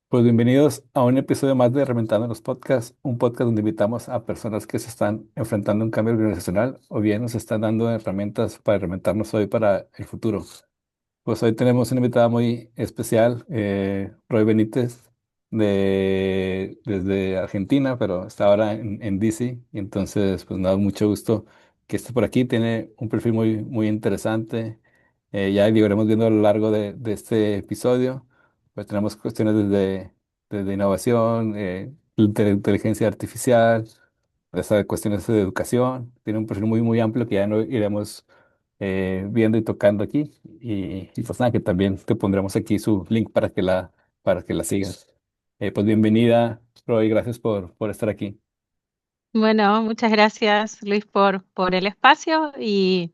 Pues bienvenidos a un episodio más de Reventando los Podcasts, un podcast donde invitamos a personas que se están enfrentando a un cambio organizacional o bien nos están dando herramientas para reventarnos hoy para el futuro. Pues hoy tenemos una invitada muy especial, Roy Benítez, desde Argentina, pero está ahora en DC. Y entonces, pues nada, mucho gusto que esté por aquí. Tiene un perfil muy interesante. Ya lo iremos viendo a lo largo de este episodio. Pues tenemos cuestiones desde innovación, inteligencia artificial, hasta cuestiones de educación. Tiene un perfil muy amplio que ya no iremos viendo y tocando aquí. Y pues nada, que también te pondremos aquí su link para que la sigas. Pues bienvenida, Roy, gracias por estar aquí. Bueno, muchas gracias Luis por el espacio y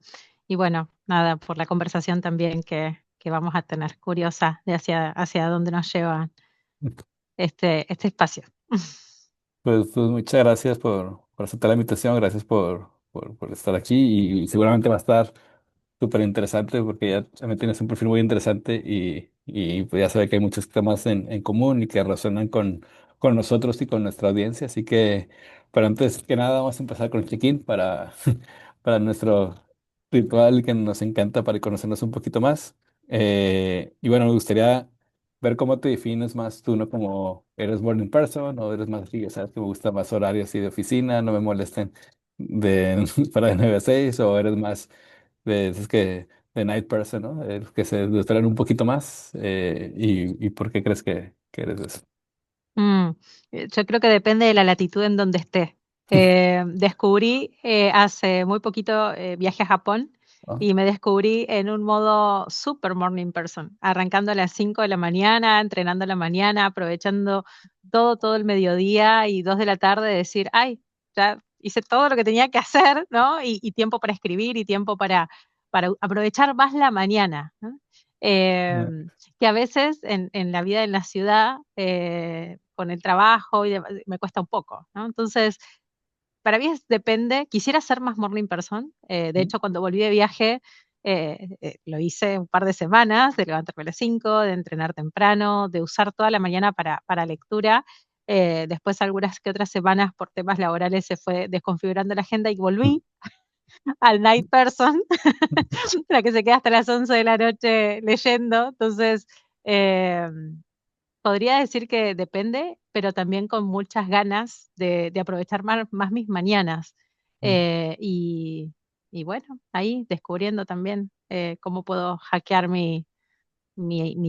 bueno, nada, por la conversación también que vamos a tener, curiosa de hacia dónde nos lleva este espacio. Pues muchas gracias por aceptar la invitación, gracias por estar aquí y seguramente va a estar súper interesante porque ya también tienes un perfil muy interesante y pues ya se ve que hay muchos temas en común y que resuenan con nosotros y con nuestra audiencia. Así que, pero antes que nada, vamos a empezar con el check-in para nuestro ritual que nos encanta para conocernos un poquito más. Y bueno, me gustaría ver cómo te defines más tú, ¿no? Como eres morning person o eres más así, ya sabes que me gusta más horarios así de oficina, no me molesten para de 9 a 6 o eres más es que de night person, ¿no? Que se distraen un poquito más. ¿Y por qué crees que eres de eso? Mm, yo creo que depende de la latitud en donde esté. Descubrí hace muy poquito, viaje a Japón ¿No? y me descubrí en un modo super morning person, arrancando a las 5 de la mañana, entrenando a la mañana, aprovechando todo el mediodía y 2 de la tarde, decir, ay, ya hice todo lo que tenía que hacer, ¿no? Y tiempo para escribir y tiempo para aprovechar más la mañana, ¿no? No. Que a veces en la vida en la ciudad, con el trabajo y me cuesta un poco, ¿no? Entonces, para mí depende, quisiera ser más morning person. De hecho, cuando volví de viaje, lo hice un par de semanas, de levantarme a las 5, de entrenar temprano, de usar toda la mañana para lectura. Después, algunas que otras semanas por temas laborales se fue desconfigurando la agenda y volví al night person, la que se queda hasta las 11 de la noche leyendo. Entonces, eh, podría decir que depende, pero también con muchas ganas de aprovechar más mis mañanas. Eh, y, y bueno, ahí descubriendo también cómo puedo hackear mi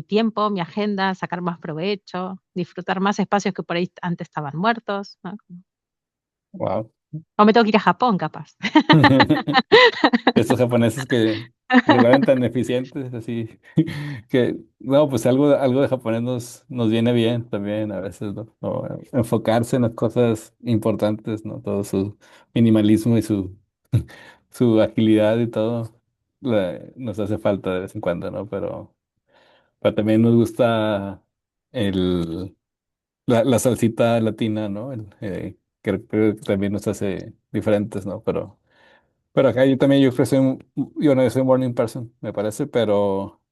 tiempo, mi agenda, sacar más provecho, disfrutar más espacios que por ahí antes estaban muertos, ¿no? Wow. O me tengo que ir a Japón, capaz. Estos japoneses que regularmente tan eficientes, así que, no, pues algo de japonés nos viene bien también a veces, ¿no? O, enfocarse en las cosas importantes, ¿no? Todo su minimalismo y su agilidad y todo nos hace falta de vez en cuando, ¿no? Pero también nos gusta el, la salsita latina, ¿no? Creo que también nos hace diferentes, ¿no? Pero acá yo soy, yo no soy morning person, me parece, pero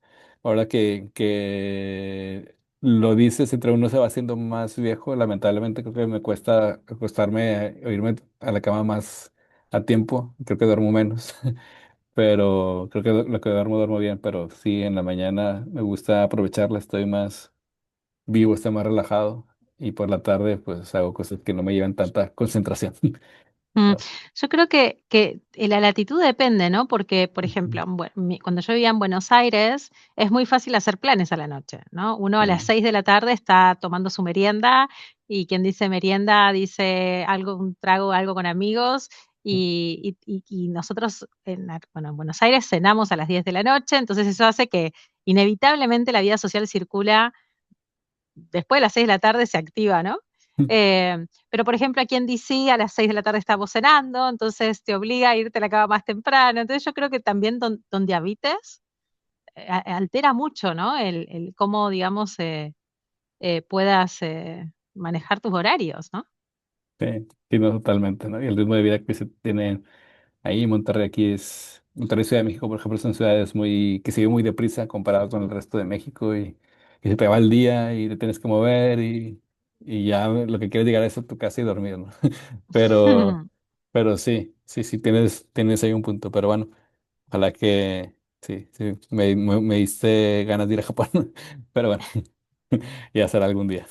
ahora que lo dices, entre uno se va haciendo más viejo, lamentablemente creo que me cuesta acostarme o irme a la cama más a tiempo, creo que duermo menos, pero creo que lo que duermo bien, pero sí, en la mañana me gusta aprovecharla, estoy más vivo, estoy más relajado y por la tarde pues hago cosas que no me llevan tanta concentración. Mm, ¿No? yo creo que la latitud depende, ¿no? Porque, por Ujú. ejemplo, cuando yo vivía en Buenos Aires, es muy fácil hacer planes a la noche, ¿no? Uno a las Sí. 6 de la tarde está tomando su merienda y quien dice merienda dice algo, un trago, algo con amigos y nosotros, bueno, en Buenos Aires cenamos a las 10 de la noche, entonces eso hace que inevitablemente la vida social circula después de las 6 de la tarde se activa, ¿no? Pero, por ejemplo, aquí en DC a las 6 de la tarde estamos cenando, entonces te obliga a irte a la cama más temprano. Entonces yo creo que también donde habites altera mucho, ¿no? El cómo, digamos, puedas manejar tus horarios, ¿no? Sí, sí, no, totalmente, ¿no? Y el ritmo de vida que se tiene ahí, Monterrey, Monterrey, Ciudad de México, por ejemplo, son ciudades que se viven muy deprisa comparado con el resto de México y se te va el día y te tienes que mover y ya lo que quieres llegar es a tu casa y dormir, ¿no? Pero, pero sí, sí, sí, tienes ahí un punto. Pero bueno, ojalá que sí, sí, me diste ganas de ir a Japón. Pero bueno, ya será algún día.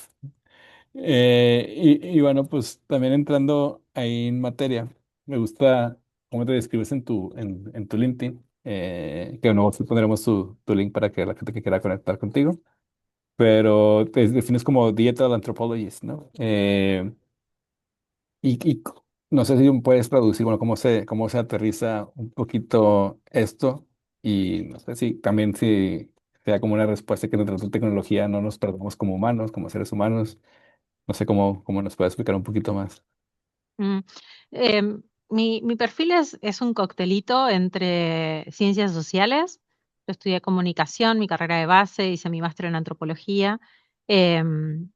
Y bueno, pues también entrando ahí en materia, me gusta cómo te describes en tu LinkedIn, que no pondremos tu link para que la gente que quiera conectar contigo, pero te defines como digital anthropologist, ¿no? Y no sé si me puedes traducir, bueno, cómo se aterriza un poquito esto y no sé si también si sea como una respuesta que dentro de tu tecnología no nos perdamos como humanos, como seres humanos. No sé cómo nos puede explicar un poquito más. Mm, mi perfil es un coctelito entre ciencias sociales. Yo estudié comunicación, mi carrera de base, hice mi máster en antropología. em,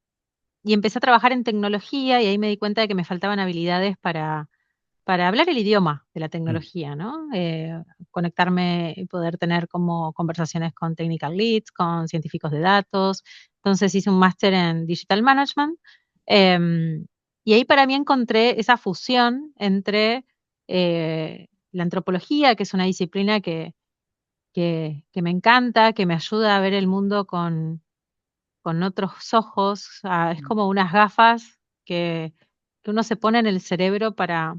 y empecé a trabajar en tecnología y ahí me di cuenta de que me faltaban habilidades para hablar el idioma de la Mm, tecnología, ¿no? Conectarme y poder tener como conversaciones con technical leads, con científicos de datos. Entonces hice un máster en Digital Management. em, y ahí para mí encontré esa fusión entre la antropología, que es una disciplina que me encanta, que me ayuda a ver el mundo con otros ojos. Es como unas gafas que uno se pone en el cerebro para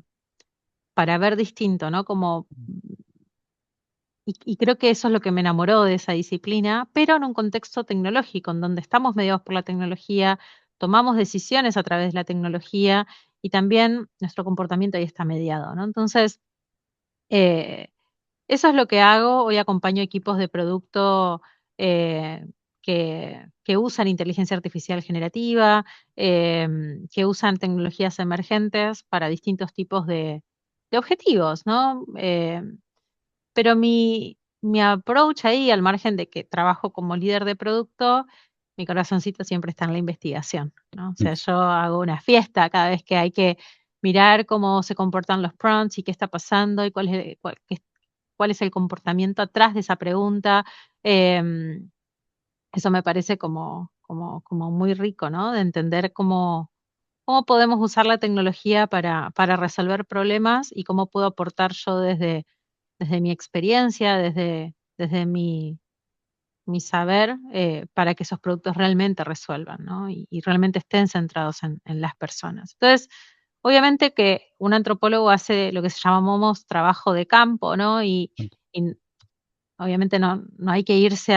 ver distinto, ¿no? Como, y creo que eso es lo que me enamoró de esa disciplina, pero en un contexto tecnológico, en donde estamos mediados por la tecnología, tomamos decisiones a través de la tecnología y también nuestro comportamiento ahí está mediado, ¿no? Entonces, eh, eso es lo que hago. Hoy acompaño equipos de producto eh, que usan inteligencia artificial generativa, que usan tecnologías emergentes para distintos tipos de objetivos, ¿no? Pero mi approach ahí, al margen de que trabajo como líder de producto, mi corazoncito siempre está en la investigación, ¿no? O mm, sea, yo hago una fiesta cada vez que hay que mirar cómo se comportan los prompts y qué está pasando y cuál es el comportamiento atrás de esa pregunta. Em, Eso me parece como muy rico, ¿no? De entender cómo podemos usar la tecnología para resolver problemas y cómo puedo aportar yo desde mi experiencia, desde mi saber, para que esos productos realmente resuelvan, ¿no? Y realmente estén centrados en las personas. Entonces, obviamente que un antropólogo hace lo que se llamamos trabajo de campo, ¿no? Y obviamente no hay que irse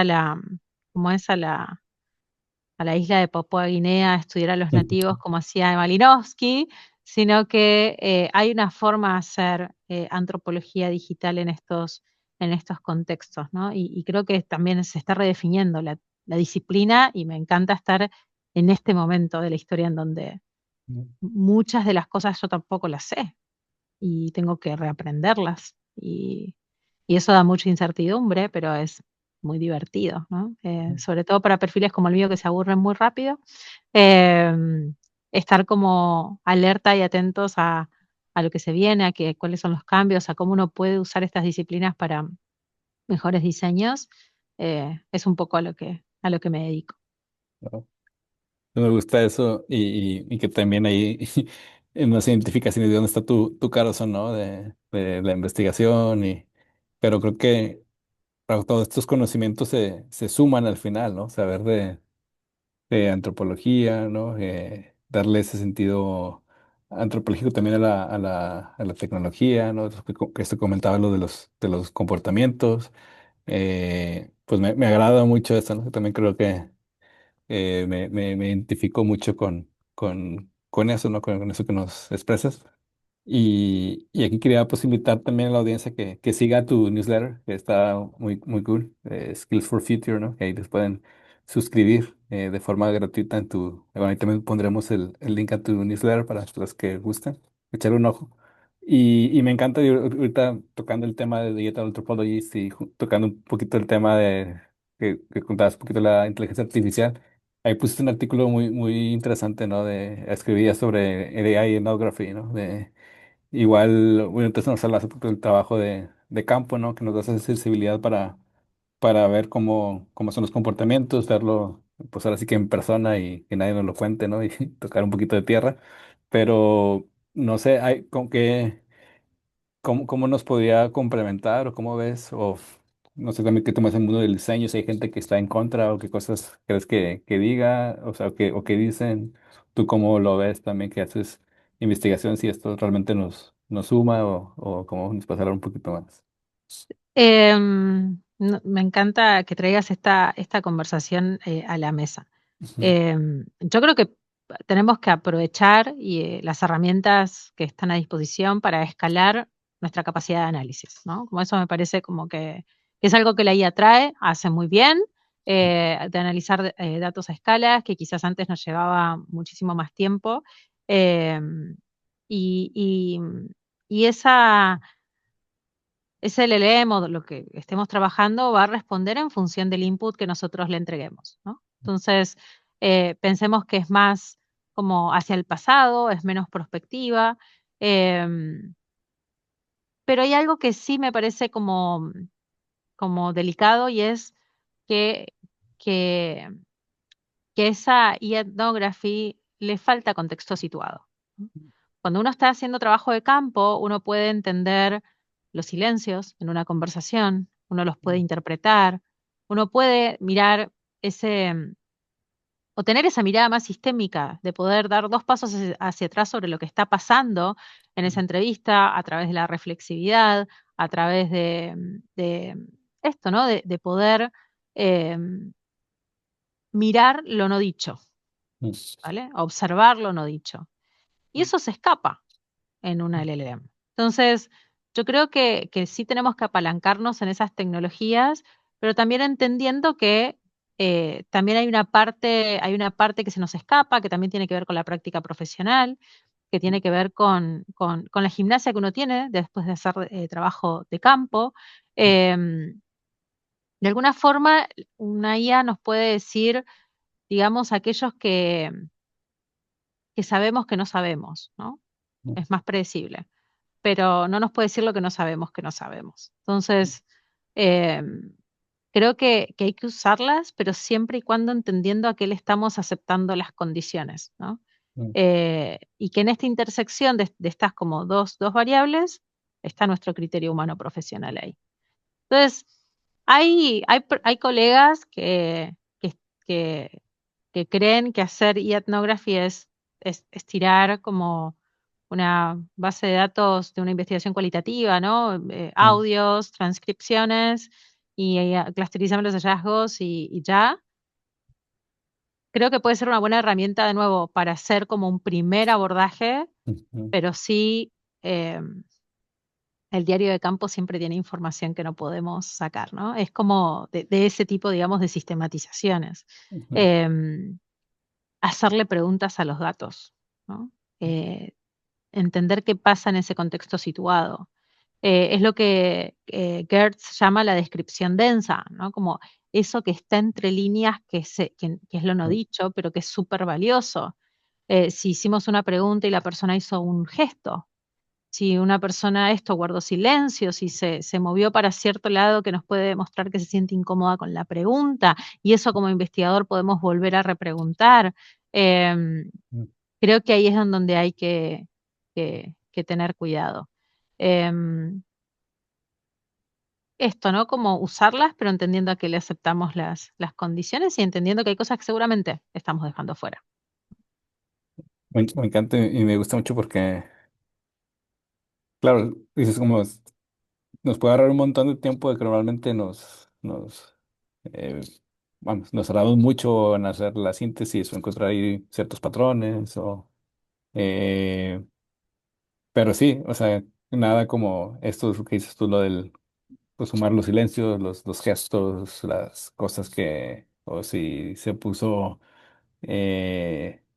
como es, a la isla de Papúa Guinea a estudiar a los nativos mm, como hacía Malinowski, sino que hay una forma de hacer antropología digital en estos contextos, ¿no? Y creo que también se está redefiniendo la disciplina y me encanta estar en este momento de la historia en donde mm, muchas de las cosas yo tampoco las sé y tengo que reaprenderlas. Y eso da mucha incertidumbre, pero es muy divertido, ¿no? mm, Sobre todo para perfiles como el mío que se aburren muy rápido, em, estar como alerta y atentos a lo que se viene, cuáles son los cambios, a cómo uno puede usar estas disciplinas para mejores diseños, es un poco a lo que me dedico. ¿no? Me gusta eso y que también ahí nos identificas de dónde está tu corazón, ¿no? De la investigación pero creo que para todos estos conocimientos se suman al final, ¿no? Saber de antropología, ¿no? Darle ese sentido antropológico también a la tecnología, ¿no? Eso que esto comentaba lo de los comportamientos. Pues me agrada mucho eso, ¿no? También creo que me identifico mucho con eso, ¿no? Con eso que nos expresas. Y aquí quería pues invitar también a la audiencia que siga tu newsletter, que está muy cool, Skills for Future, ¿no? Que ahí les pueden suscribir de forma gratuita bueno, ahí también pondremos el link a tu newsletter para los que gusten, echar un ojo. Y me encanta ahorita tocando el tema de Digital Anthropologist y tocando un poquito el tema que contabas un poquito de la inteligencia artificial. Ahí pusiste un artículo muy interesante, ¿no? Escribía sobre AI ethnography, ¿no? Igual, bueno, entonces nos hablas un poco del trabajo de campo, ¿no? Que nos da esa sensibilidad para ver cómo son los comportamientos, verlo, pues ahora sí que en persona y que nadie nos lo cuente, ¿no? Y tocar un poquito de tierra. Pero no sé, hay con qué, cómo nos podría complementar o cómo ves, o no sé también qué tomas en el mundo del diseño, si hay gente que está en contra o qué cosas crees que diga, o sea, o que dicen, tú cómo lo ves también que haces investigación, si esto realmente nos suma o cómo nos pasará un poquito más. Me encanta que traigas esta conversación a la mesa. Ujú, Yo creo que tenemos que aprovechar las herramientas que están a disposición para escalar nuestra capacidad de análisis, ¿no? Como eso me parece como que es algo que la IA trae, hace muy bien, de analizar datos a escala, que quizás antes nos llevaba muchísimo más tiempo. em, y, y- y ese LLM o lo que estemos trabajando va a responder en función del input que nosotros le entreguemos, ¿no? Entonces, pensemos que es más como hacia el pasado, es menos prospectiva, em, pero hay algo que sí me parece como delicado y es que, que, que esa ethnography le falta contexto situado. ¿No? Cuando uno está haciendo trabajo de campo, uno puede entender los silencios en una conversación, uno los puede interpretar, uno puede mirar ese, o tener esa mirada más sistémica, de poder dar dos pasos hacia atrás sobre lo que está pasando en esa entrevista, a través de la reflexividad, a través de esto, ¿no? De poder eh, mirar lo no dicho, ¿vale? Observar lo no dicho. Y eso se escapa en una LLM. Entonces, yo creo que sí tenemos que apalancarnos en esas tecnologías, pero también entendiendo que también hay una parte que se nos escapa, que también tiene que ver con la práctica profesional, que tiene que ver con la gimnasia que uno tiene después de hacer trabajo de campo. Em, de alguna forma, una IA nos puede decir, digamos, aquellos que sabemos que no sabemos, ¿no? Es más predecible, pero no nos puede decir lo que no sabemos que no sabemos. Entonces, eh, creo que hay que usarlas, pero siempre y cuando entendiendo a qué le estamos aceptando las condiciones, ¿no? Y que en esta intersección de estas como dos variables está nuestro criterio humano profesional ahí. Entonces, hay colegas que, que creen que hacer e-ethnography es tirar como una base de datos de una investigación cualitativa, ¿no? Audios, transcripciones y clusterizar los hallazgos y ya. Creo que puede ser una buena herramienta de nuevo para hacer como un primer abordaje, pero sí. El diario de campo siempre tiene información que no podemos sacar, ¿no? Es como de ese tipo, digamos, de sistematizaciones. Em, Hacerle preguntas a los datos, ¿no? Eh, Entender qué pasa en ese contexto situado. Es lo que Gertz llama la descripción densa, ¿no? Como eso que está entre líneas, que es lo no dicho, pero que es súper valioso. Si hicimos una pregunta y la persona hizo un gesto, si una persona esto guardó silencio, si se movió para cierto lado que nos puede demostrar que se siente incómoda con la pregunta, y eso como investigador podemos volver a repreguntar. Em, Creo que ahí es en donde hay que tener cuidado. Em, Esto, ¿no? Como usarlas, pero entendiendo a que le aceptamos las condiciones y entendiendo que hay cosas que seguramente estamos dejando fuera. Me encanta y me gusta mucho porque, claro, dices como nos puede ahorrar un montón de tiempo de que normalmente eh, vamos, nos tardamos mucho en hacer la síntesis o encontrar ahí ciertos patrones eh, pero sí, o sea, nada como esto que dices tú, lo del pues, sumar los silencios, los gestos, las cosas o si se puso,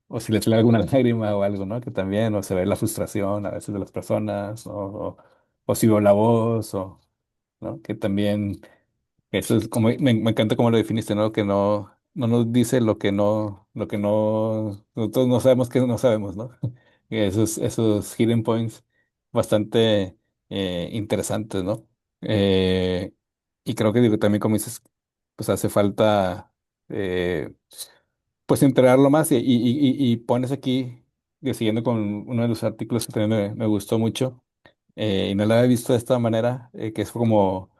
o si le sale alguna lágrima o algo, ¿no? Que también, o se ve la frustración a veces de las personas, o si veo la voz, ¿no? Que también eso es como, me encanta cómo lo definiste, ¿no? Que no nos dice lo que no, nosotros no sabemos que no sabemos, ¿no? Y esos hidden points bastante interesantes, ¿no? Y creo que digo, también como dices, pues hace falta. pues integrarlo más y pones aquí, siguiendo con uno de los artículos que también me gustó mucho, y no lo había visto de esta manera, que es como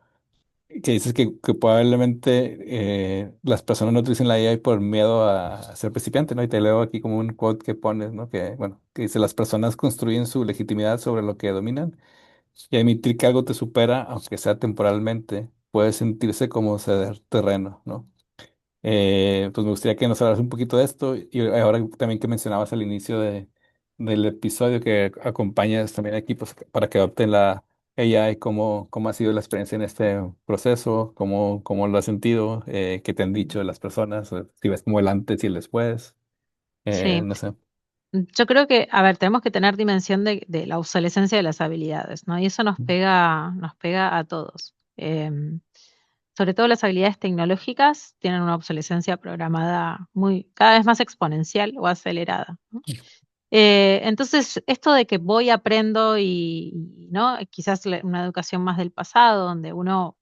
que dices que probablemente las personas no utilicen la AI por miedo a ser principiante, ¿no? Y te leo aquí como un quote que pones, ¿no? Que, bueno, que dice, las personas construyen su legitimidad sobre lo que dominan y admitir que algo te supera, aunque sea temporalmente, puede sentirse como ceder terreno, ¿no? Pues me gustaría que nos hablaras un poquito de esto y ahora también que mencionabas al inicio del episodio que acompañas también a equipos para que adopten la AI, cómo ha sido la experiencia en este proceso, cómo lo has sentido, qué te han dicho de las personas, o si ves como el antes y el después, Sí, no sé. yo creo que, a ver, tenemos que tener dimensión de la obsolescencia de las habilidades, ¿no? Y eso nos pega a todos. Sobre todo las habilidades tecnológicas tienen una obsolescencia programada muy, cada vez más exponencial o acelerada, ¿no? Entonces, esto de que voy, aprendo ¿no? Quizás una educación más del pasado, donde uno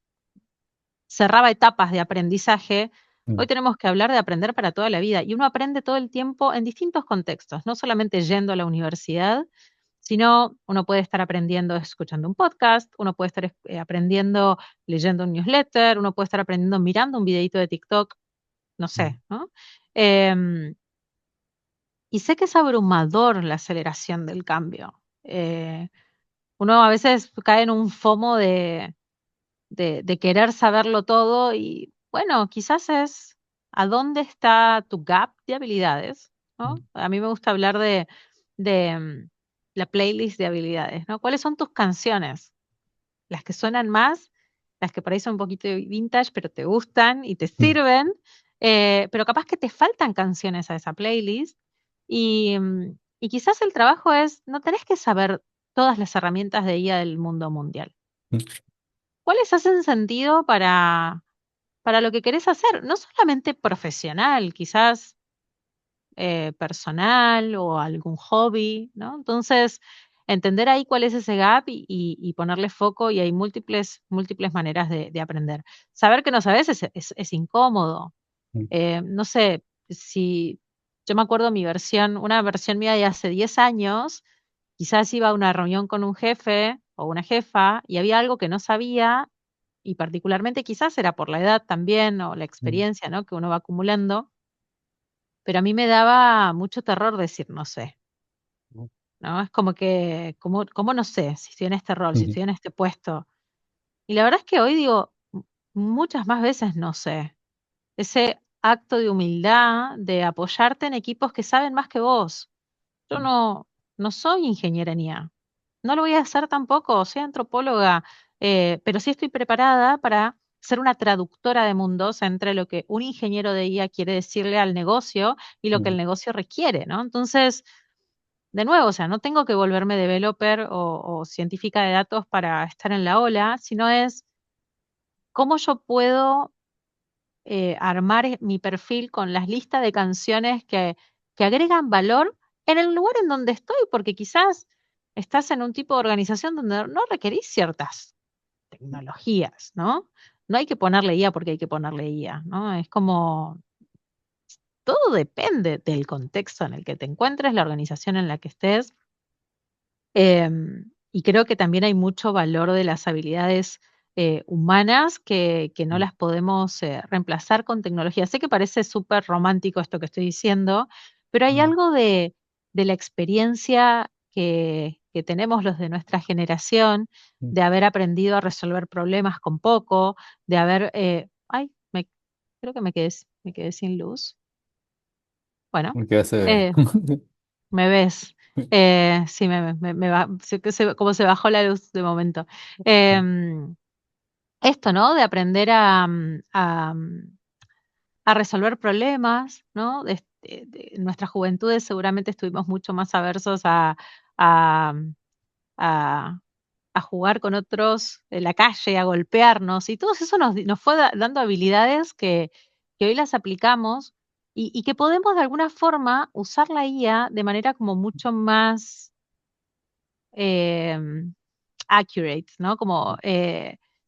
cerraba etapas de aprendizaje, hoy Mm, tenemos que hablar de aprender para toda la vida. Y uno aprende todo el tiempo en distintos contextos, no solamente yendo a la universidad, sino uno puede estar aprendiendo escuchando un podcast, uno puede estar aprendiendo leyendo un newsletter, uno puede estar aprendiendo mirando un videito de TikTok, no mm, sé, ¿no? Em, y sé que es abrumador la aceleración del cambio. Uno a veces cae en un FOMO de querer saberlo todo y bueno, quizás es a dónde está tu gap de habilidades, ¿no? mm, A mí me gusta hablar de la playlist de habilidades, ¿no? ¿Cuáles son tus canciones? Las que suenan más, las que por ahí son un poquito vintage, pero te gustan y te mm, sirven, pero capaz que te faltan canciones a esa playlist y quizás el trabajo es, no tenés que saber todas las herramientas de IA del mundo mundial. mm, ¿Cuáles hacen sentido para lo que querés hacer? No solamente profesional, quizás personal o algún hobby, ¿no? Entonces, entender ahí cuál es ese gap y ponerle foco y hay múltiples maneras de aprender. Saber que no sabes es incómodo. mm, No sé, si yo me acuerdo una versión mía de hace 10 años, quizás iba a una reunión con un jefe o una jefa y había algo que no sabía y particularmente quizás era por la edad también o la mm, experiencia, ¿no? Que uno va acumulando, pero a mí me daba mucho terror decir no sé, mm, ¿no? Es como que, ¿cómo no sé si estoy en este rol, si mm, estoy en este puesto? Y la verdad es que hoy digo, muchas más veces no sé. Ese acto de humildad, de apoyarte en equipos que saben más que vos. Yo no soy ingeniera en IA. No lo voy a hacer tampoco, soy antropóloga, pero sí estoy preparada para ser una traductora de mundos entre lo que un ingeniero de IA quiere decirle al negocio y lo que mm, el negocio requiere, ¿no? Entonces, de nuevo, o sea, no tengo que volverme developer o científica de datos para estar en la ola, sino es cómo yo puedo armar mi perfil con las listas de canciones que agregan valor en el lugar en donde estoy, porque quizás estás en un tipo de organización donde no requerís ciertas tecnologías, ¿no? No hay que ponerle IA porque hay que ponerle IA, ¿no? Es como, todo depende del contexto en el que te encuentres, la organización en la que estés. Y creo que también hay mucho valor de las habilidades humanas que no mm, las podemos reemplazar con tecnología. Sé que parece súper romántico esto que estoy diciendo, pero hay mm, algo de la experiencia que tenemos los de nuestra generación, mm. de haber aprendido a resolver problemas con poco, de haber... creo que me quedé sin luz. Bueno. Me quedé severo. eh, ¿Me ves? Sí, como se bajó la luz de momento. Em, Esto, ¿no? De aprender a resolver problemas, ¿no? En nuestras juventudes seguramente estuvimos mucho más aversos a, a- a jugar con otros en la calle, a golpearnos, y todo eso nos fue dando habilidades que hoy las aplicamos y que podemos de alguna forma usar la IA de manera como mucho más em, accurate, ¿no? Como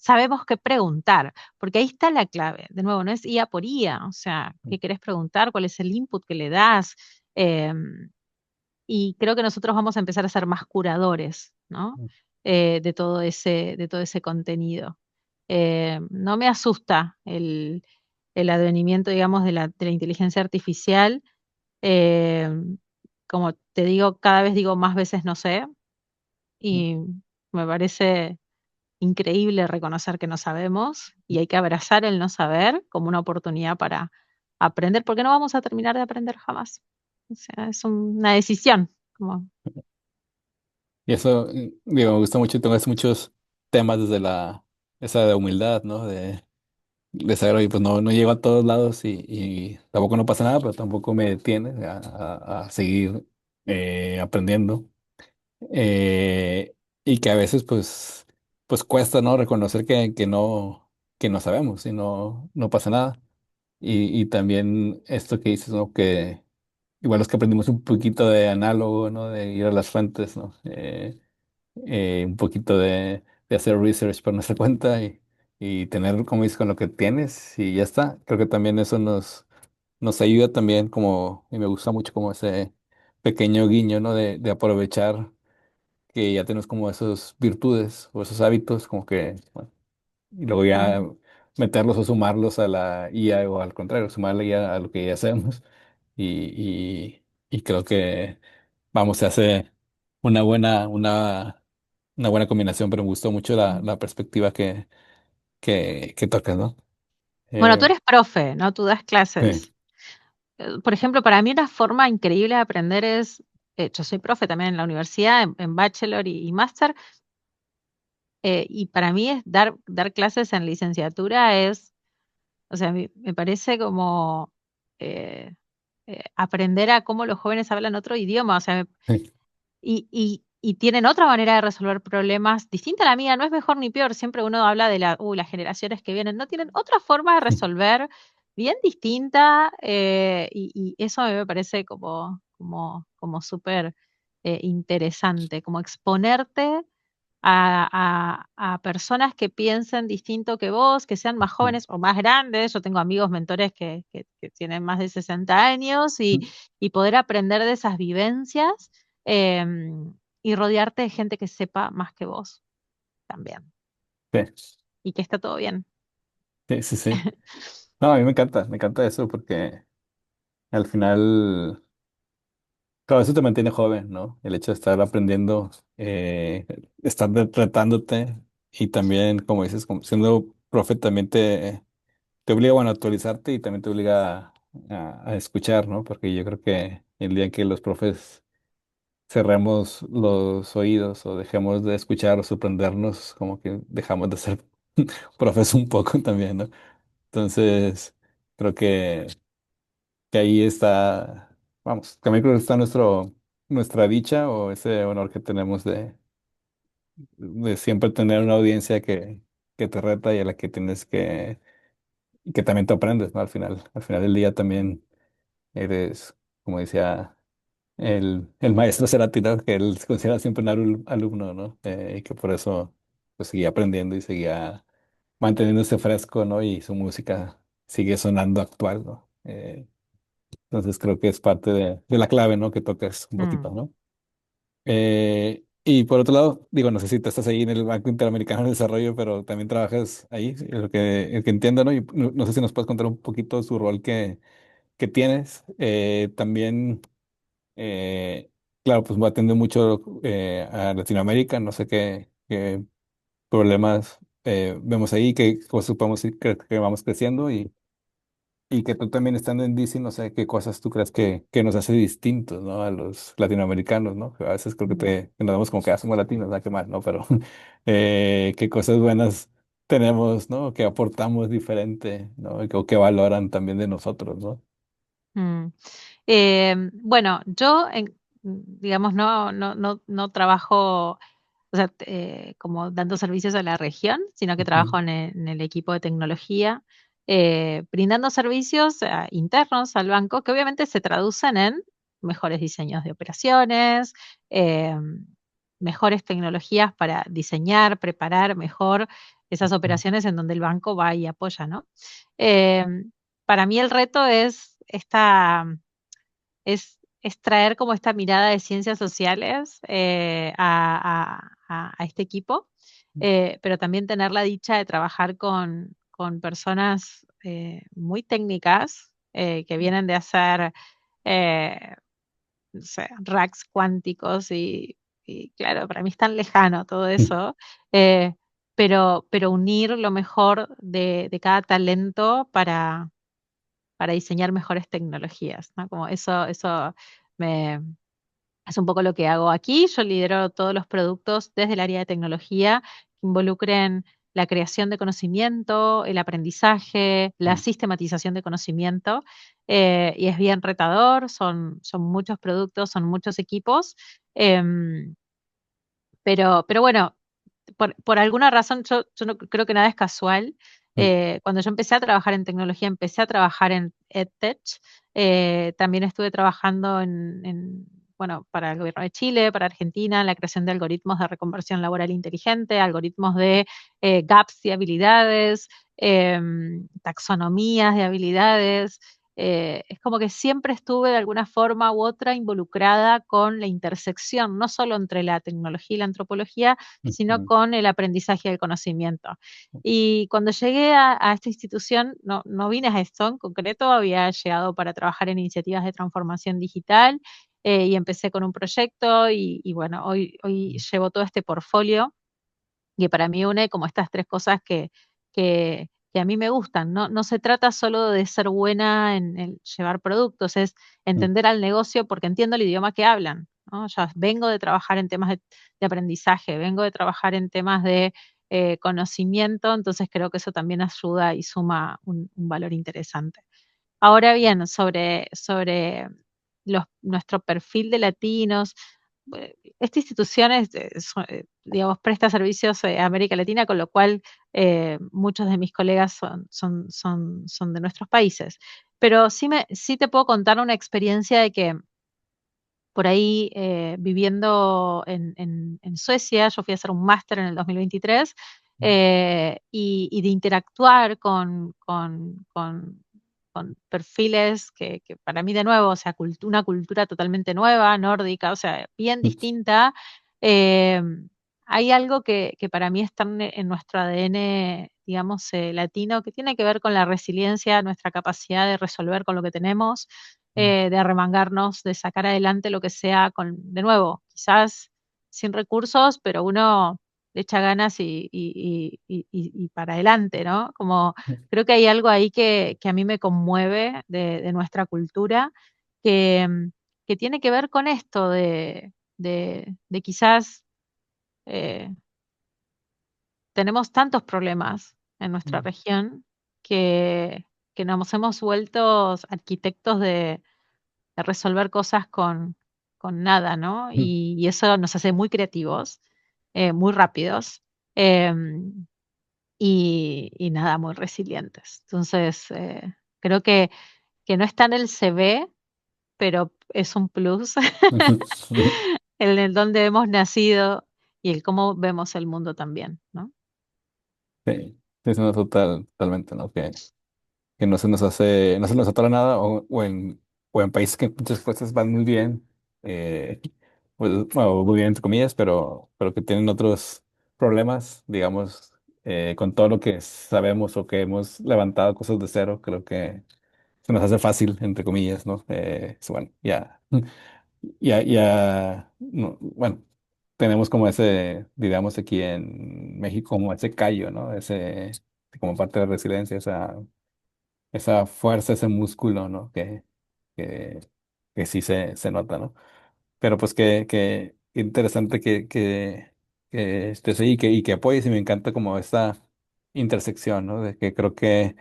sabemos qué preguntar, porque ahí está la clave. De nuevo, no es IA por IA, o sea, ¿qué querés preguntar? ¿Cuál es el input que le das? Y creo que nosotros vamos a empezar a ser más curadores, ¿no? De todo ese contenido. No me asusta el advenimiento, digamos, de la inteligencia artificial. Eh, Como te digo, cada vez digo más veces no sé y me parece increíble reconocer que no sabemos y hay que abrazar el no saber como una oportunidad para aprender, porque no vamos a terminar de aprender jamás. O sea, es una decisión. Como, Y eso, digo, me gusta mucho, tengo muchos temas desde esa de humildad, ¿no? De saber, oye, pues no llego a todos lados y tampoco no pasa nada, pero tampoco me detiene a seguir aprendiendo. Eh, y que a veces, pues cuesta, ¿no? Reconocer que no sabemos y no pasa nada. Y también esto que dices, ¿no? Que igual los que aprendimos un poquito de análogo, ¿no? De ir a las fuentes, ¿no? Un poquito de hacer research por nuestra cuenta y tener, como dices, con lo que tienes y ya está. Creo que también eso nos ayuda también como, y me gusta mucho como ese pequeño guiño, ¿no? De aprovechar que ya tenemos como esas virtudes o esos hábitos, como que, bueno, y luego ah, ya meterlos o sumarlos a la IA o al contrario, sumar la IA a lo que ya hacemos y creo que, vamos, se hace una una buena combinación, pero me gustó mucho mm. la perspectiva que tocas, ¿no? Bueno, tú Eh, eres profe, ¿no? Tú das sí, clases. Por ejemplo, para mí una forma increíble de aprender es, yo soy profe también en la universidad, en bachelor y máster, y para mí es dar clases en licenciatura es, o sea, me parece como eh, aprender a cómo los jóvenes hablan otro idioma, o sea, sí, y tienen otra manera de resolver problemas distinta a la mía, no es mejor ni peor, siempre uno habla de las generaciones que vienen, no tienen otra forma de resolver bien distinta, y eso a mí me parece como súper interesante, como exponerte a personas que piensen distinto que vos, que sean más jóvenes o más grandes. Yo tengo amigos mentores que tienen más de 60 años y poder aprender de esas vivencias y rodearte de gente que sepa más que vos también sí, y que está todo bien. sí, sí, sí. No, a mí me encanta eso porque al final, claro, eso te mantiene joven, ¿no? El hecho de estar aprendiendo, estar retándote y también, como dices, como siendo profe también te obliga, bueno, a actualizarte y también te obliga a escuchar, ¿no? Porque yo creo que el día en que los profes cerremos los oídos o dejemos de escuchar o sorprendernos, como que dejamos de ser profes un poco también, ¿no? Entonces, creo que ahí está, vamos, también creo que está nuestra dicha o ese honor que tenemos de siempre tener una audiencia que te reta y a la que tienes y que también te aprendes, ¿no? Al final del día también eres, como decía el maestro Cerati, ¿no? Que él se considera siempre un alumno, ¿no? Y que por eso pues seguía aprendiendo y seguía manteniéndose fresco, ¿no? Y su música sigue sonando actual, ¿no? Entonces creo que es parte de la clave, ¿no? Que tocas un poquito, Mm, ¿no? Y por otro lado, digo, no sé si tú estás ahí en el Banco Interamericano de Desarrollo, pero también trabajas ahí, el que entiendo, ¿no? Y no sé si nos puedes contar un poquito su rol que tienes. También, eh, claro, pues va a atender mucho a Latinoamérica, no sé qué problemas vemos ahí, qué cosas podemos ir, que vamos creciendo y que tú también estando en DC, no sé qué cosas tú crees que nos hace distintos, ¿no? A los latinoamericanos, ¿no? Que a veces creo mm, que nos damos como que somos latinos, nada que mal, ¿no? Pero qué cosas buenas tenemos, ¿no? Que aportamos diferente, ¿no? O que valoran también de nosotros, ¿no? mm. Bueno, yo, digamos, no trabajo, o sea, como dando servicios a la región, sino que Ujú, trabajo en el equipo de tecnología, brindando servicios internos al banco que obviamente se traducen en mejores diseños de operaciones, eh, mejores tecnologías para diseñar, preparar mejor esas operaciones en donde el banco va y apoya, ¿no? Eh, para mí el reto es traer como esta mirada de ciencias sociales a este equipo, pero también tener la dicha de trabajar con personas muy técnicas que vienen de hacer eh, no sé, racks cuánticos y claro, para mí es tan lejano todo eso, eh, pero unir lo mejor de cada talento para diseñar mejores tecnologías, ¿no? Como eso me, es un poco lo que hago aquí. Yo lidero todos los productos desde el área de tecnología que involucren la creación de conocimiento, el aprendizaje, la sistematización de conocimiento, y es bien retador, son muchos productos, son muchos equipos, em, pero bueno, por alguna razón, yo no creo que nada es casual. Cuando yo empecé a trabajar en tecnología, empecé a trabajar en EdTech. También estuve trabajando bueno, para el gobierno de Chile, para Argentina, en la creación de algoritmos de reconversión laboral inteligente, algoritmos de gaps de habilidades, taxonomías de habilidades. Es como que siempre estuve de alguna forma u otra involucrada con la intersección, no solo entre la tecnología y la antropología, sino con el aprendizaje del conocimiento. Y cuando llegué a esta institución, no vine a esto en concreto, había llegado para trabajar en iniciativas de transformación digital y empecé con un proyecto y bueno, hoy llevo todo este portfolio que para mí une como estas tres cosas que a mí me gustan. No se trata solo de ser buena en llevar productos, es entender al negocio porque entiendo el idioma que hablan, ¿no? Ya vengo de trabajar en temas de aprendizaje, vengo de trabajar en temas de conocimiento, entonces creo que eso también ayuda y suma un valor interesante. Ahora bien, sobre nuestro perfil de latinos, esta institución digamos, presta servicios a América Latina, con lo cual muchos de mis colegas son de nuestros países. Pero sí te puedo contar una experiencia de que por ahí viviendo en Suecia, yo fui a hacer un máster en el 2023 y de interactuar con perfiles que para mí de nuevo, o sea, una cultura totalmente nueva, nórdica, o sea, bien distinta. eh, Hay algo que para mí está en nuestro ADN, digamos, latino, que tiene que ver con la resiliencia, nuestra capacidad de resolver con lo que tenemos, de arremangarnos, de sacar adelante lo que sea de nuevo, quizás sin recursos, pero uno le echa ganas y para adelante, ¿no? Como creo que hay algo ahí que a mí me conmueve de nuestra cultura, que, que tiene que ver con esto de quizás eh, tenemos tantos problemas en nuestra región que nos hemos vuelto arquitectos de resolver cosas con nada, ¿no? Y eso nos hace muy creativos, muy rápidos y nada, muy resilientes. Entonces, creo que no está en el CV, pero es un plus en el donde hemos nacido y el cómo vemos el mundo también, ¿no? Sí, sí, es una totalmente, ¿no? Que no se nos hace, no se nos atora nada, o en países que muchas cosas van muy bien, pues, bueno, muy bien entre comillas, pero que tienen otros problemas, digamos, con todo lo que sabemos o que hemos levantado cosas de cero, creo que se nos hace fácil, entre comillas, ¿no? Bueno, ya, bueno, tenemos como ese, digamos, aquí en México, como ese callo, ¿no? Como parte de la resiliencia, esa fuerza, ese músculo, ¿no? Que, que sí se nota, ¿no? Pero pues que interesante que estés ahí y que apoyes y me encanta como esta intersección, ¿no? De que creo que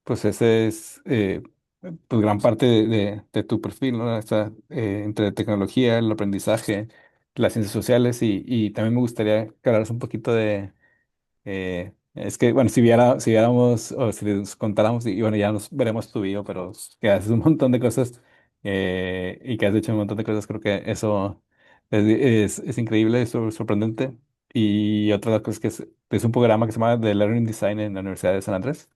pues ese es pues gran parte de tu perfil, ¿no? Entre tecnología, el aprendizaje, las ciencias sociales y también me gustaría que hablaras un poquito es que, bueno, si viéramos o si les contáramos, y bueno, ya nos veremos tú y yo, pero que haces un montón de cosas y que has hecho un montón de cosas, creo que eso es increíble, es sorprendente. Y otra cosa es un programa que se llama de Learning Design en la Universidad de San Andrés.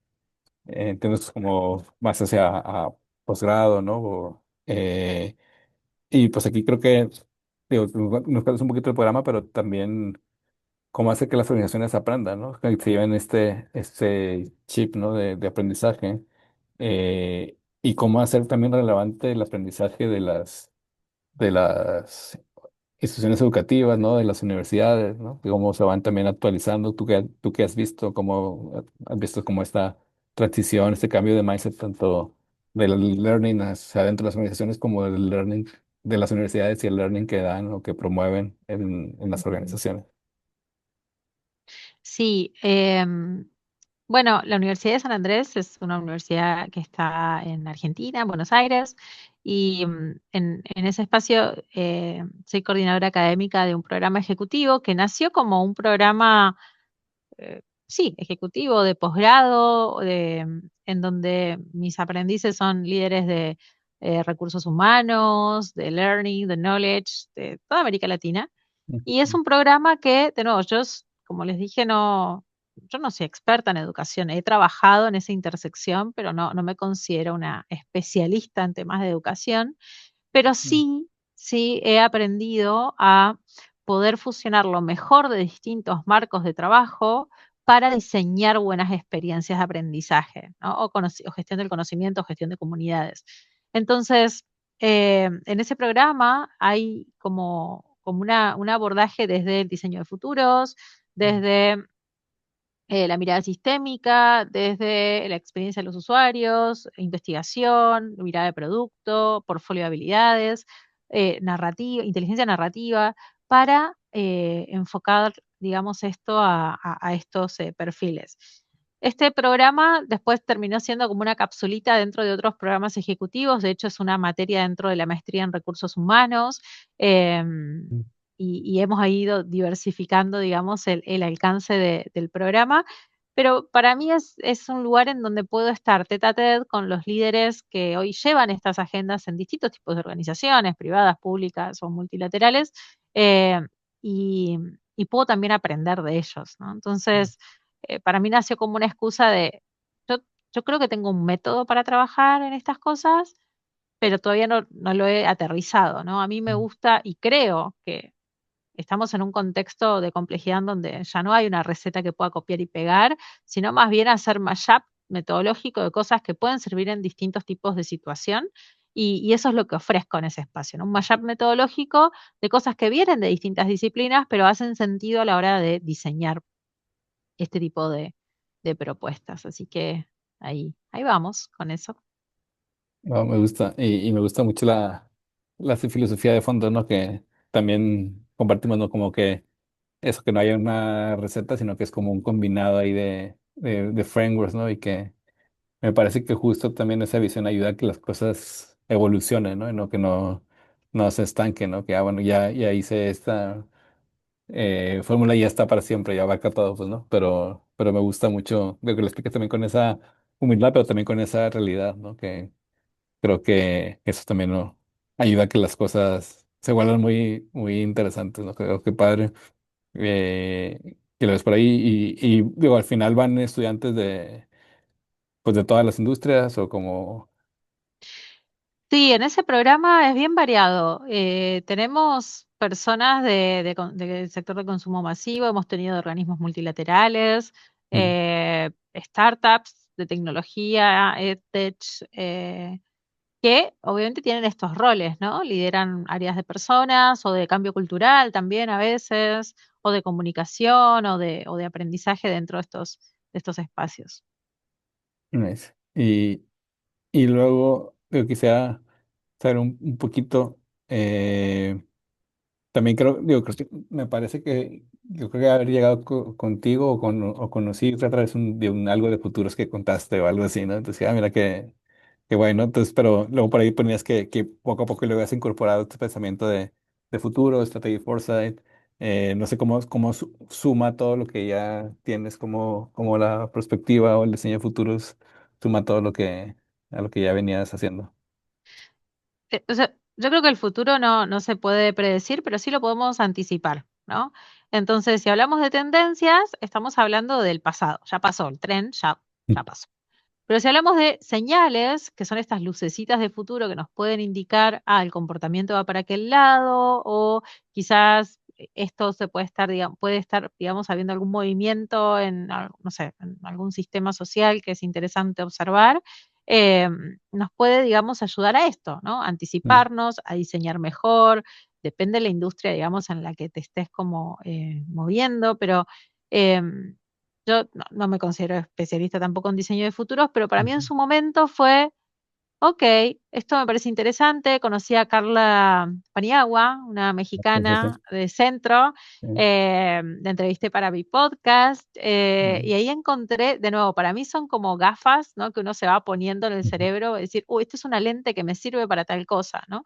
Entonces, como más hacia a posgrado, ¿no? Y pues aquí creo que, digo, nos conoce un poquito el programa, pero también cómo hace que las organizaciones aprendan, ¿no? Que se lleven este chip, ¿no? De aprendizaje. Y cómo hacer también relevante el aprendizaje de las instituciones educativas, ¿no? De las universidades, ¿no? Y cómo se van también actualizando. ¿Tú qué has visto? ¿Cómo has visto cómo esta transición, este cambio de mindset, tanto del learning hacia dentro de las organizaciones como del learning de las universidades y el learning que dan o que promueven en las Ujú. organizaciones? Sí, bueno, la Universidad de San Andrés es una universidad que está en Argentina, en Buenos Aires, y en ese espacio soy coordinadora académica de un programa ejecutivo que nació como un programa, sí, ejecutivo de posgrado, en donde mis aprendices son líderes de recursos humanos, de learning, de knowledge, de toda América Latina. Y es Ujú. un programa que, de nuevo, como les dije, no, yo no soy experta en educación. He trabajado en esa intersección, pero no me considero una especialista en temas de educación. Pero sí he aprendido a poder fusionar lo mejor de distintos marcos de trabajo para diseñar buenas experiencias de aprendizaje, ¿no? O gestión del conocimiento, o gestión de comunidades. Entonces, en ese programa hay como un abordaje desde el diseño de futuros, desde la mirada sistémica, desde la experiencia de los usuarios, investigación, mirada de producto, portfolio de habilidades, narrativa, inteligencia narrativa, para enfocar, digamos, esto a estos perfiles. Este programa después terminó siendo como una capsulita dentro de otros programas ejecutivos, de hecho es una materia dentro de la maestría en recursos humanos. Y hemos ido diversificando, digamos, el alcance del programa. Pero para mí es un lugar en donde puedo estar tete a tete con los líderes que hoy llevan estas agendas en distintos tipos de organizaciones, privadas, públicas o multilaterales, eh, y, y puedo también aprender de ellos, ¿no? Entonces, para mí nació como una excusa de, yo, yo creo que tengo un método para trabajar en estas cosas, pero todavía no lo he aterrizado, ¿no? A mí me gusta y creo que estamos en un contexto de complejidad en donde ya no hay una receta que pueda copiar y pegar, sino más bien hacer mashup metodológico de cosas que pueden servir en distintos tipos de situación. Y eso es lo que ofrezco en ese espacio, ¿no? Un mashup metodológico de cosas que vienen de distintas disciplinas, pero hacen sentido a la hora de diseñar este tipo de propuestas. Así que ahí vamos con eso. No, me gusta, y me gusta mucho la filosofía de fondo, ¿no? Que también compartimos, ¿no? Como que eso, que no haya una receta, sino que es como un combinado ahí de frameworks, ¿no? Y que me parece que justo también esa visión ayuda a que las cosas evolucionen, ¿no? Y no que no se estanquen, ¿no? Que, bueno, ya hice esta fórmula y ya está para siempre, ya abarca todo, pues, ¿no? Pero me gusta mucho, creo que lo explicas también con esa humildad, pero también con esa realidad, ¿no? Que creo que eso también no ayuda a que las cosas se vuelvan muy, muy interesantes, ¿no? Creo que padre que lo ves por ahí y digo, al final van estudiantes pues de todas las industrias o como... Sí, en ese programa es bien variado. Tenemos personas del sector de consumo masivo, hemos tenido organismos multilaterales, Mm. startups de tecnología, EdTech, que obviamente tienen estos roles, ¿no? Lideran áreas de personas o de cambio cultural también a veces, o de comunicación o de aprendizaje dentro de estos espacios. Nice. Y luego yo quisiera saber un poquito, también creo que me parece que yo creo que haber llegado contigo o conocido a través de algo de futuros que contaste o algo así, ¿no? Entonces, mira que bueno, entonces, pero luego por ahí ponías que poco a poco le habías incorporado este pensamiento de futuro, estrategia foresight, no sé cómo suma todo lo que ya tienes como la perspectiva o el diseño de futuros, suma todo a lo que ya venías haciendo. O sea, yo creo que el futuro no se puede predecir, pero sí lo podemos anticipar, ¿no? Entonces, si hablamos de tendencias, estamos hablando del pasado. Ya pasó, el tren ya pasó. Pero si hablamos de señales, que son estas lucecitas de futuro que nos pueden indicar, el comportamiento va para aquel lado, o quizás esto se puede estar, digamos, puede estar, digamos, habiendo algún movimiento en, no sé, en algún sistema social que es interesante observar, eh, nos puede, digamos, ayudar a esto, ¿no? Mm, Anticiparnos, a diseñar mejor, depende de la industria, digamos, en la que te estés como moviendo, pero em, yo no me considero especialista tampoco en diseño de futuros, pero para mí en ujú. su momento fue, ok, esto me parece interesante. Conocí a Carla Paniagua, una Sí, sí, sí. mexicana de Centro, la entrevisté para mi podcast, Mm, y ahí encontré, de nuevo, para mí son como gafas, ¿no? Que uno se va poniendo en el ujú, cerebro, y decir, uy, esto es una lente que me sirve para tal cosa, ¿no?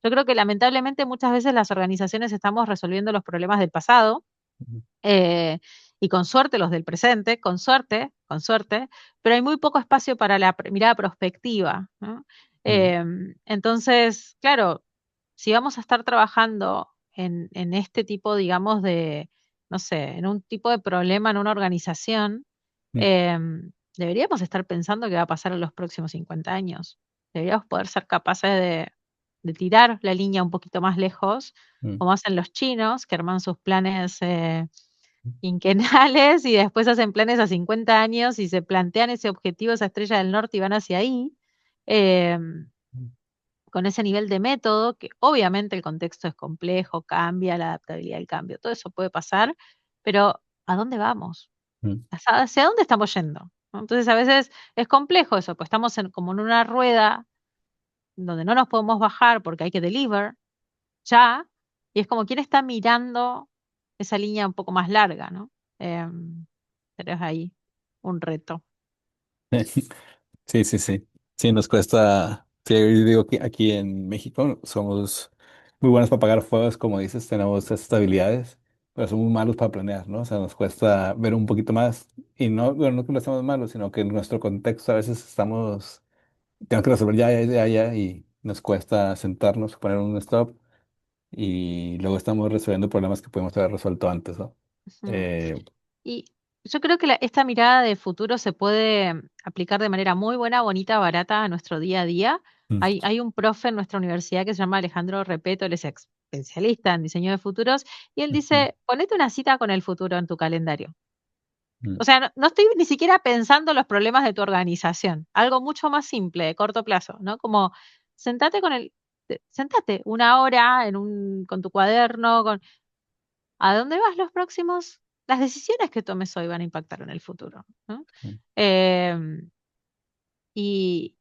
Yo creo que lamentablemente muchas veces las organizaciones estamos resolviendo los problemas del pasado, ujú, eh, y con suerte los del presente, con suerte, pero hay muy poco espacio para la mirada prospectiva, ¿no? ujú, Entonces, claro, si vamos a estar trabajando en este tipo, digamos, no sé, en un tipo de problema en una organización, mm, deberíamos estar pensando qué va a pasar en los próximos 50 años. Deberíamos poder ser capaces de tirar la línea un poquito más lejos, mm, como hacen los chinos, que arman sus planes quinquenales y después hacen planes a 50 años y se plantean ese objetivo, esa estrella del norte y van hacia ahí, em, mm, con ese nivel de método, que obviamente el contexto es complejo, cambia la adaptabilidad al cambio, todo eso puede pasar, pero ¿a dónde vamos? mm, ¿Hacia dónde estamos yendo? ¿No? Entonces a veces es complejo eso, pues estamos como en una rueda donde no nos podemos bajar porque hay que deliver ya, y es como quien está mirando esa línea un poco más larga, ¿no? Em, pero es ahí un reto. Sí, sí, sí. Sí, nos cuesta. Sí, yo digo que aquí en México somos muy buenos para apagar fuegos, como dices, tenemos esas habilidades, pero somos muy malos para planear, ¿no? O sea, nos cuesta ver un poquito más. Y no, bueno, no que lo estemos malos, sino que en nuestro contexto a veces tenemos que resolver ya, ya, ya, ya, y nos cuesta sentarnos, poner un stop, y luego estamos resolviendo problemas que podemos haber resuelto antes, ¿no? Ujú. Eh, Y yo creo que esta mirada de futuro se puede aplicar de manera muy buena, bonita, barata a nuestro día a día. mm, Hay un profe en nuestra universidad que se llama Alejandro Repeto, él es especialista en diseño de futuros, y él mm, dice, ponete una cita con el futuro en tu calendario. mm, O sea, no estoy ni siquiera pensando en los problemas de tu organización, algo mucho más simple, de corto plazo, ¿no? Como sentate sentate una hora con tu cuaderno, ¿a dónde vas los próximos? Las decisiones que tomes hoy van a impactar en el futuro, ¿no? mm, Em, y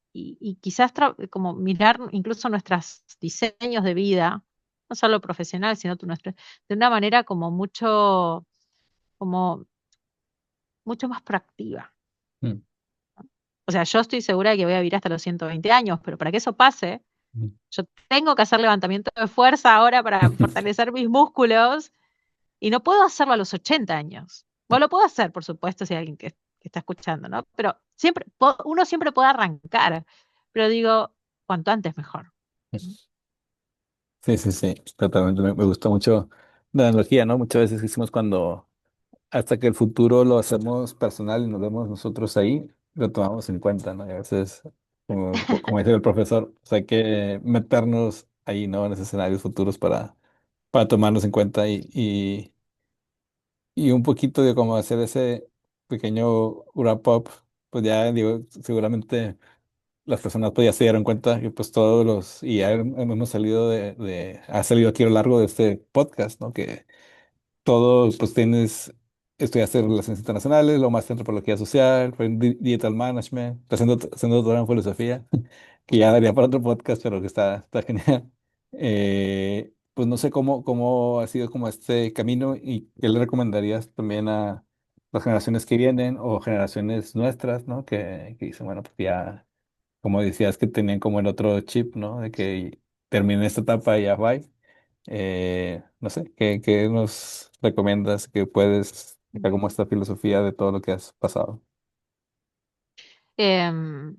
quizás como mirar incluso nuestros diseños de vida, no solo profesional, sino de una manera como mucho más proactiva. mm, O sea, yo estoy segura de que voy a vivir hasta los 120 años, pero para que eso pase, mm. yo tengo que hacer levantamiento de fuerza ahora para fortalecer mis músculos y no puedo hacerlo a los 80 años. Bueno, lo puedo hacer, por supuesto, si hay alguien que está escuchando, ¿no? Pero uno siempre puede arrancar, pero digo, cuanto antes mejor. Sí, sí, sí, totalmente. Me gustó mucho la analogía, ¿no? Muchas veces decimos cuando hasta que el futuro lo hacemos personal y nos vemos nosotros ahí, lo tomamos en cuenta, ¿no? Y a veces, como dice el profesor, pues hay que meternos ahí, ¿no? En esos escenarios futuros para tomarnos en cuenta y un poquito de cómo hacer ese pequeño wrap up, pues ya digo, seguramente las personas pues ya se dieron cuenta que pues y ya hemos salido ha salido aquí a lo largo de este podcast, ¿no? Que todo, pues estudiaste relaciones internacionales, lo más en antropología social, fue en digital management, está haciendo doctorado en filosofía, que ya daría para otro podcast, pero que está genial. Pues no sé cómo ha sido como este camino y qué le recomendarías también a las generaciones que vienen o generaciones nuestras, ¿no? Que dicen, bueno, pues ya como decías que tenían como el otro chip, ¿no? De que termine esta etapa y ya va. No sé, ¿qué nos recomiendas que puedes sacar como esta filosofía de todo lo que has pasado? Em,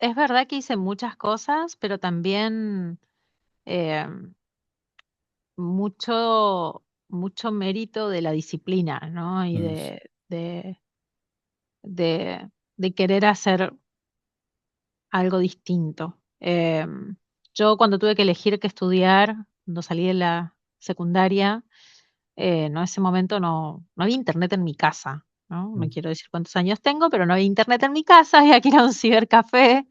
es verdad que hice muchas cosas, pero también em, mucho, mucho mérito de la disciplina, ¿no? Y Mm, de, de querer hacer algo distinto. Yo cuando tuve que elegir qué estudiar, cuando salí de la secundaria, no, en ese momento no había internet en mi casa, ¿no? No mm, quiero decir cuántos años tengo, pero no había internet en mi casa, había que ir a un cibercafé,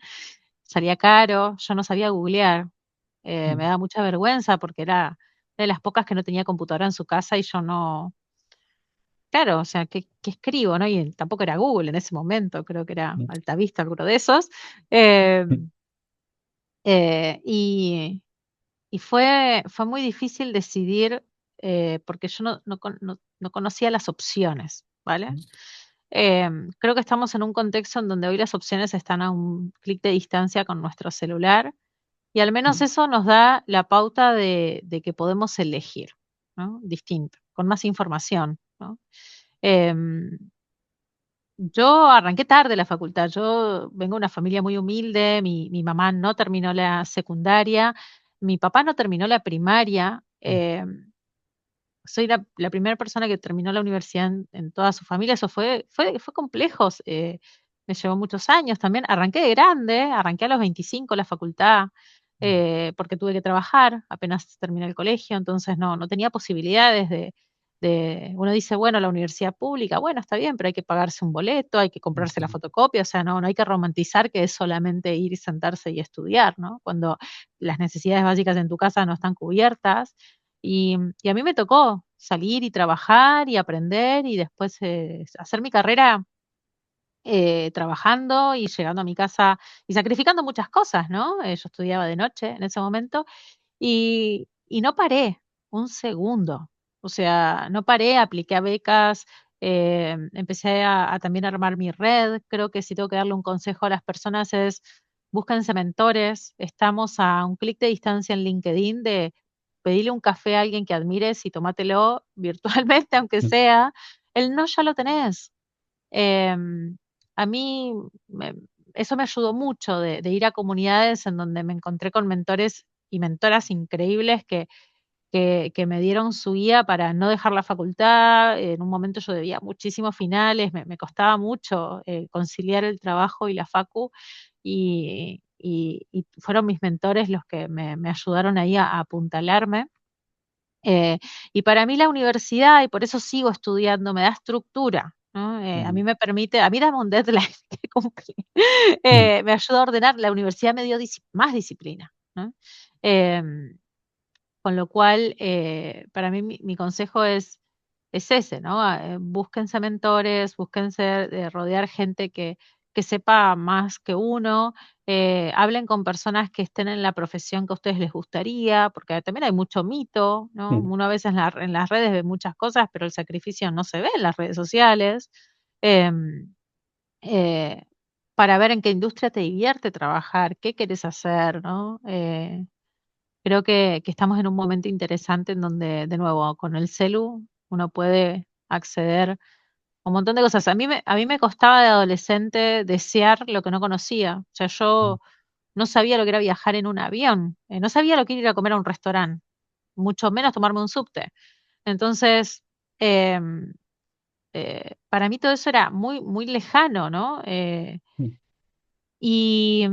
salía caro, yo no sabía googlear, me mm, daba mucha vergüenza porque era de las pocas que no tenía computadora en su casa y yo no, claro, o sea, ¿qué escribo, no? Y tampoco era Google en ese momento, creo que era mm, Altavista, alguno de esos. Eh, mm, eh, y, y fue muy difícil decidir porque yo no conocía las opciones, ¿vale? Creo que estamos en un contexto en donde hoy las opciones están a un clic de distancia con nuestro celular y al menos mm, eso nos da la pauta de que podemos elegir, ¿no? Distinto, con más información, ¿no? Em, yo arranqué tarde la facultad. Yo vengo de una familia muy humilde. Mi mamá no terminó la secundaria. Mi papá no terminó la primaria. mm, Soy la primera persona que terminó la universidad en toda su familia. Eso fue complejo. Me llevó muchos años también. Arranqué de grande, arranqué a los 25 la facultad, porque tuve que trabajar apenas terminé el colegio, entonces no tenía posibilidades uno dice, bueno, la universidad pública, bueno, está bien, pero hay que pagarse un boleto, hay que comprarse la mm, fotocopia, o sea, no hay que romantizar que es solamente ir y sentarse y estudiar, ¿no? Cuando las necesidades básicas en tu casa no están cubiertas. Y a mí me tocó salir y trabajar y aprender y después hacer mi carrera trabajando y llegando a mi casa y sacrificando muchas cosas, ¿no? Yo estudiaba de noche en ese momento y no paré un segundo. O sea, no paré, apliqué a becas, empecé a también armar mi red. Creo que si tengo que darle un consejo a las personas es búsquense mentores. Estamos a un clic de distancia en LinkedIn de pedirle un café a alguien que admires y tomátelo virtualmente, aunque mm, sea. El no ya lo tenés. Em, a mí me- eso me ayudó mucho de ir a comunidades en donde me encontré con mentores y mentoras increíbles que me dieron su guía para no dejar la facultad. En un momento yo debía muchísimos finales, me costaba mucho conciliar el trabajo y la facu y fueron mis mentores los que me ayudaron ahí a apuntalarme. Eh, y para mí la universidad, y por eso sigo estudiando, me da estructura, ¿no? A mí mm, me permite, a mí dame un deadline que cumplir. mm, Me ayuda a ordenar, la universidad me dio más disciplina, ¿no? Em, con lo cual, para mí mi consejo es ese, ¿no? Búsquense mentores, búsquense rodear gente que sepa más que uno, hablen con personas que estén en la profesión que a ustedes les gustaría, porque también hay mucho mito, ¿no? mm. Uno a veces en las redes ve muchas cosas, pero el sacrificio no se ve en las redes sociales. Em, eh, para ver en qué industria te divierte trabajar, qué quieres hacer, ¿no? Creo que estamos en un momento interesante en donde, de nuevo, con el celu uno puede acceder a un montón de cosas. A mí me costaba de adolescente desear lo que no conocía. O sea, Mm. yo no sabía lo que era viajar en un avión, no sabía lo que era ir a comer a un restaurante, mucho menos tomarme un subte. Entonces, em, para mí todo eso era muy lejano, ¿no? Mm. Y,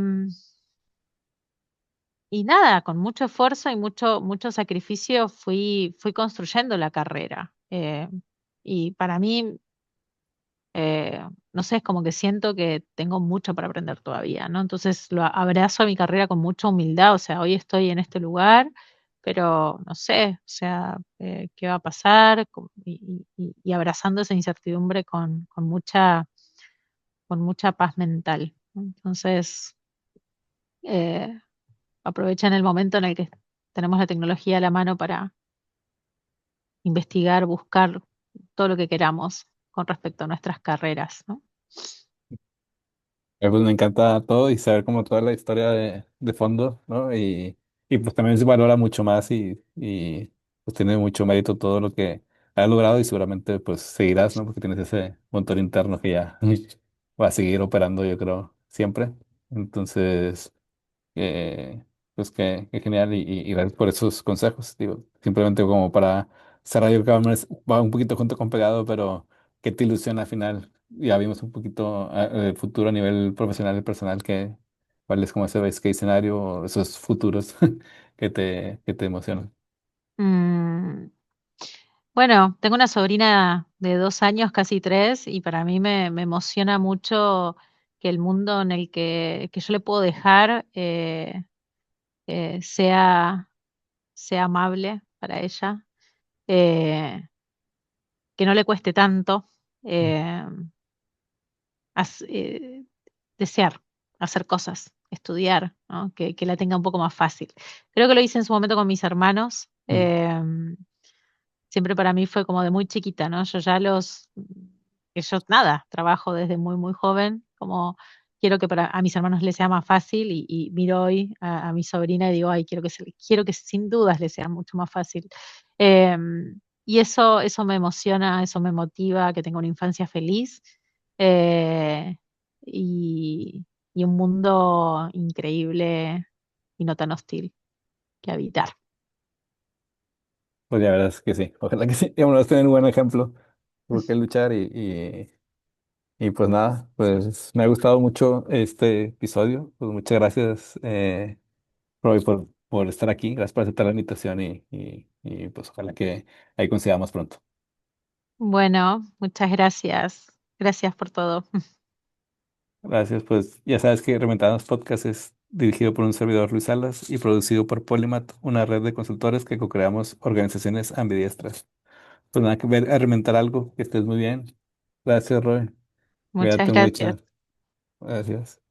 y nada, con mucho esfuerzo y mucho sacrificio fui construyendo la carrera. Y para mí, no sé, es como que siento que tengo mucho para aprender todavía, ¿no? Entonces abrazo a mi carrera con mucha humildad. O sea, hoy estoy en este lugar, pero no sé, o sea, qué va a pasar y abrazando esa incertidumbre con mucha paz mental, ¿no? Entonces, eh, aprovechen el momento en el que tenemos la tecnología a la mano para investigar, buscar todo lo que queramos con respecto a nuestras carreras, ¿no? Pues me encanta todo y saber como toda la historia de fondo, ¿no? Y pues también se valora mucho más y pues tiene mucho mérito todo lo que has logrado y seguramente pues seguirás, ¿no? Porque tienes ese motor interno que ya va a seguir operando, yo creo, siempre. Entonces, pues qué genial y gracias por esos consejos, digo, simplemente como para cerrar yo creo que va un poquito junto con pegado, pero ¿qué te ilusiona al final? Ya vimos un poquito el futuro a nivel profesional y personal, cuál es como ese best case escenario o esos futuros que te emocionan. Mm, bueno, tengo una sobrina de 2 años, casi tres, y para mí me emociona mucho que el mundo en el que yo le puedo dejar sea, sea amable para ella, eh, que no le cueste tanto eh, as- eh, desear, hacer cosas, estudiar, ¿no? Que la tenga un poco más fácil. Creo que lo hice en su momento con mis hermanos. Mm. Siempre para mí fue como de muy chiquita, ¿no? Que yo nada, trabajo desde muy, muy joven, como quiero que a mis hermanos les sea más fácil y miro hoy a mi sobrina y digo, ay, quiero que sin dudas les sea mucho más fácil. Y eso me emociona, eso me motiva, que tenga una infancia feliz eh, y, y un mundo increíble y no tan hostil que habitar. Pues la verdad es que sí, ojalá que sí. Y bueno, tener un buen ejemplo por qué luchar y pues nada, pues me ha gustado mucho este episodio. Pues muchas gracias, Roy, por estar aquí. Gracias por aceptar la invitación y pues ojalá que ahí coincidamos pronto. Bueno, muchas gracias. Gracias por todo. Gracias, pues ya sabes que Reventados Podcast es dirigido por un servidor Luis Salas y producido por Polymath, una red de consultores que co-creamos organizaciones ambidiestras. Pues nada que ver, a reventar algo, que estés muy bien. Gracias, Roy. Muchas Cuídate gracias. mucho. Gracias.